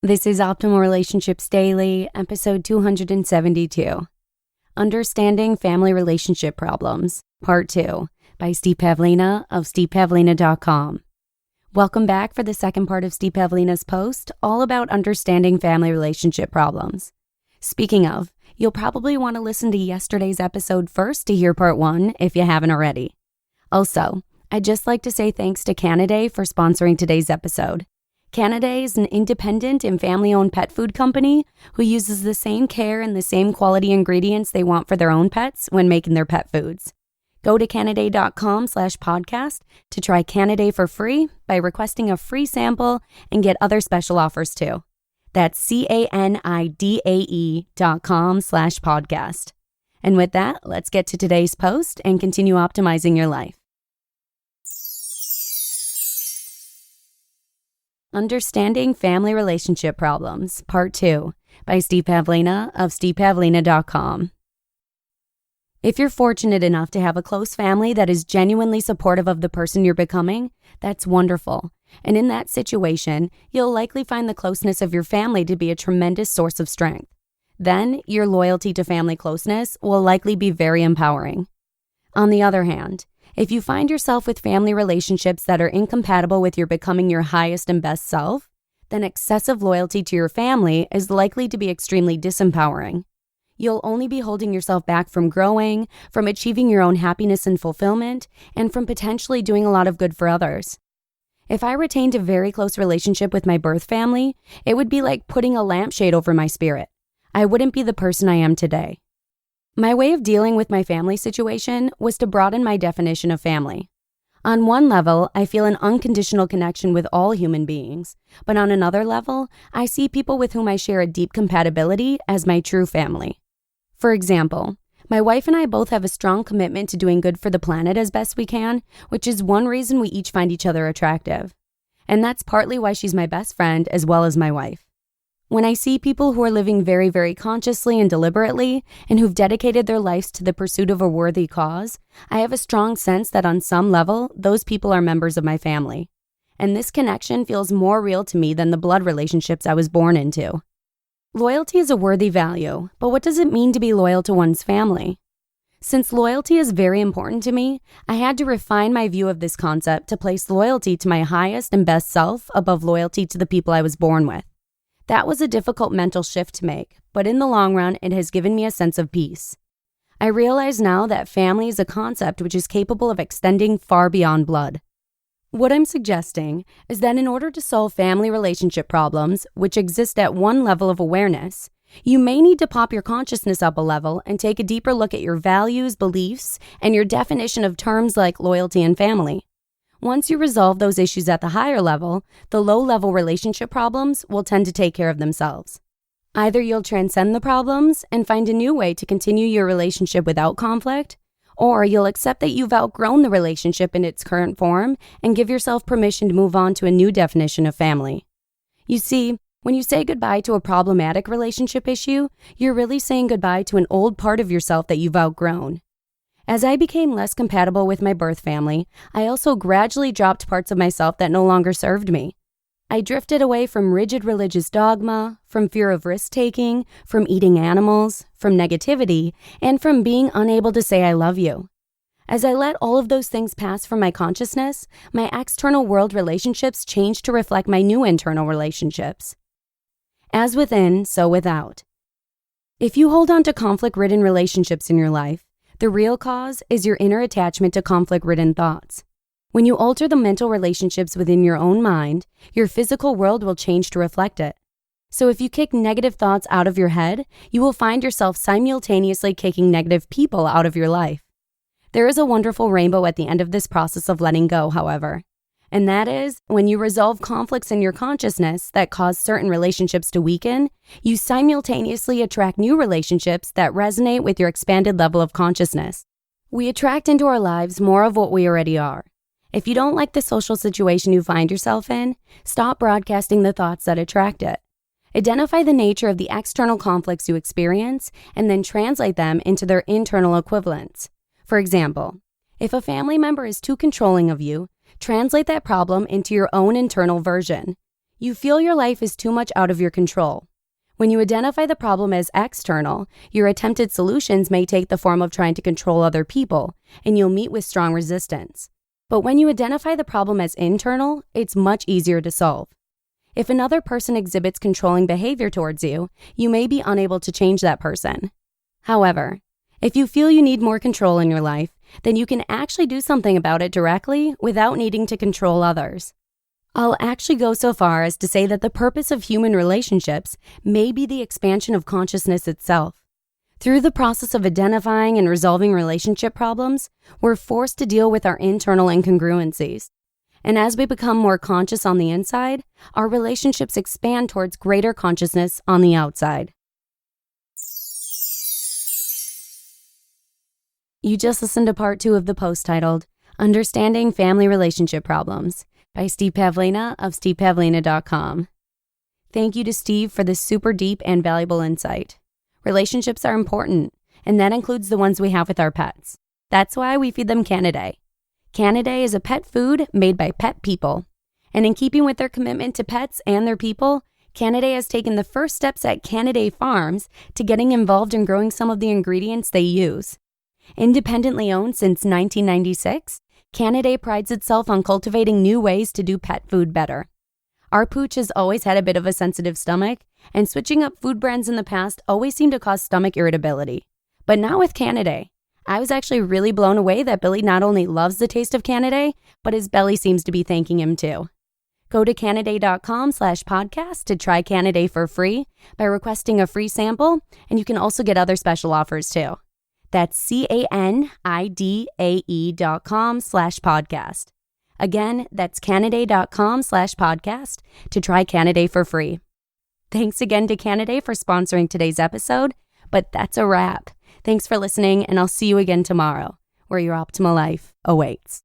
This is Optimal Relationships Daily, episode 272. Understanding Family Relationship Problems, Part 2, by Steve Pavlina of stevepavlina.com. Welcome back for the second part of Steve Pavlina's post, all about understanding family relationship problems. Speaking of, you'll probably want to listen to yesterday's episode first to hear part 1 if you haven't already. Also, I'd just like to say thanks to Canidae for sponsoring today's episode. Canidae is an independent and family-owned pet food company who uses the same care and the same quality ingredients they want for their own pets when making their pet foods. Go to Canidae.com/podcast to try Canidae for free by requesting a free sample and get other special offers too. That's Canidae.com/podcast. And with that, let's get to today's post and continue optimizing your life. Understanding Family Relationship Problems, Part 2, by Steve Pavlina of stevepavlina.com. If you're fortunate enough to have a close family that is genuinely supportive of the person you're becoming, that's wonderful. And in that situation, you'll likely find the closeness of your family to be a tremendous source of strength. Then, your loyalty to family closeness will likely be very empowering. On the other hand, if you find yourself with family relationships that are incompatible with your becoming your highest and best self, then excessive loyalty to your family is likely to be extremely disempowering. You'll only be holding yourself back from growing, from achieving your own happiness and fulfillment, and from potentially doing a lot of good for others. If I retained a very close relationship with my birth family, it would be like putting a lampshade over my spirit. I wouldn't be the person I am today. My way of dealing with my family situation was to broaden my definition of family. On one level, I feel an unconditional connection with all human beings, but on another level, I see people with whom I share a deep compatibility as my true family. For example, my wife and I both have a strong commitment to doing good for the planet as best we can, which is one reason we each find each other attractive. And that's partly why she's my best friend as well as my wife. When I see people who are living very, very consciously and deliberately, and who've dedicated their lives to the pursuit of a worthy cause, I have a strong sense that on some level, those people are members of my family. And this connection feels more real to me than the blood relationships I was born into. Loyalty is a worthy value, but what does it mean to be loyal to one's family? Since loyalty is very important to me, I had to refine my view of this concept to place loyalty to my highest and best self above loyalty to the people I was born with. That was a difficult mental shift to make, but in the long run, it has given me a sense of peace. I realize now that family is a concept which is capable of extending far beyond blood. What I'm suggesting is that in order to solve family relationship problems, which exist at one level of awareness, you may need to pop your consciousness up a level and take a deeper look at your values, beliefs, and your definition of terms like loyalty and family. Once you resolve those issues at the higher level, the low-level relationship problems will tend to take care of themselves. Either you'll transcend the problems and find a new way to continue your relationship without conflict, or you'll accept that you've outgrown the relationship in its current form and give yourself permission to move on to a new definition of family. You see, when you say goodbye to a problematic relationship issue, you're really saying goodbye to an old part of yourself that you've outgrown. As I became less compatible with my birth family, I also gradually dropped parts of myself that no longer served me. I drifted away from rigid religious dogma, from fear of risk-taking, from eating animals, from negativity, and from being unable to say I love you. As I let all of those things pass from my consciousness, my external world relationships changed to reflect my new internal relationships. As within, so without. If you hold on to conflict-ridden relationships in your life, the real cause is your inner attachment to conflict-ridden thoughts. When you alter the mental relationships within your own mind, your physical world will change to reflect it. So if you kick negative thoughts out of your head, you will find yourself simultaneously kicking negative people out of your life. There is a wonderful rainbow at the end of this process of letting go, however. And that is, when you resolve conflicts in your consciousness that cause certain relationships to weaken, you simultaneously attract new relationships that resonate with your expanded level of consciousness. We attract into our lives more of what we already are. If you don't like the social situation you find yourself in, stop broadcasting the thoughts that attract it. Identify the nature of the external conflicts you experience and then translate them into their internal equivalents. For example, if a family member is too controlling of you, translate that problem into your own internal version. You feel your life is too much out of your control. When you identify the problem as external, your attempted solutions may take the form of trying to control other people, and you'll meet with strong resistance. But when you identify the problem as internal, it's much easier to solve. If another person exhibits controlling behavior towards you, you may be unable to change that person. However, if you feel you need more control in your life, then you can actually do something about it directly without needing to control others. I'll actually go so far as to say that the purpose of human relationships may be the expansion of consciousness itself. Through the process of identifying and resolving relationship problems, we're forced to deal with our internal incongruencies. And as we become more conscious on the inside, our relationships expand towards greater consciousness on the outside. You just listened to part 2 of the post titled, Understanding Family Relationship Problems by Steve Pavlina of stevepavlina.com. Thank you to Steve for this super deep and valuable insight. Relationships are important, and that includes the ones we have with our pets. That's why we feed them Canidae. Canidae is a pet food made by pet people. And in keeping with their commitment to pets and their people, Canidae has taken the first steps at Canidae Farms to getting involved in growing some of the ingredients they use. Independently owned since 1996, Canidae prides itself on cultivating new ways to do pet food better. Our pooch has always had a bit of a sensitive stomach, and switching up food brands in the past always seemed to cause stomach irritability. But not with Canidae. I was actually really blown away that Billy not only loves the taste of Canidae, but his belly seems to be thanking him too. Go to Canidae.com/podcast to try Canidae for free by requesting a free sample, and you can also get other special offers too. That's Canidae.com/podcast. Again, that's Canidae.com/podcast to try Canidae for free. Thanks again to Canidae for sponsoring today's episode, but that's a wrap. Thanks for listening, and I'll see you again tomorrow, where your optimal life awaits.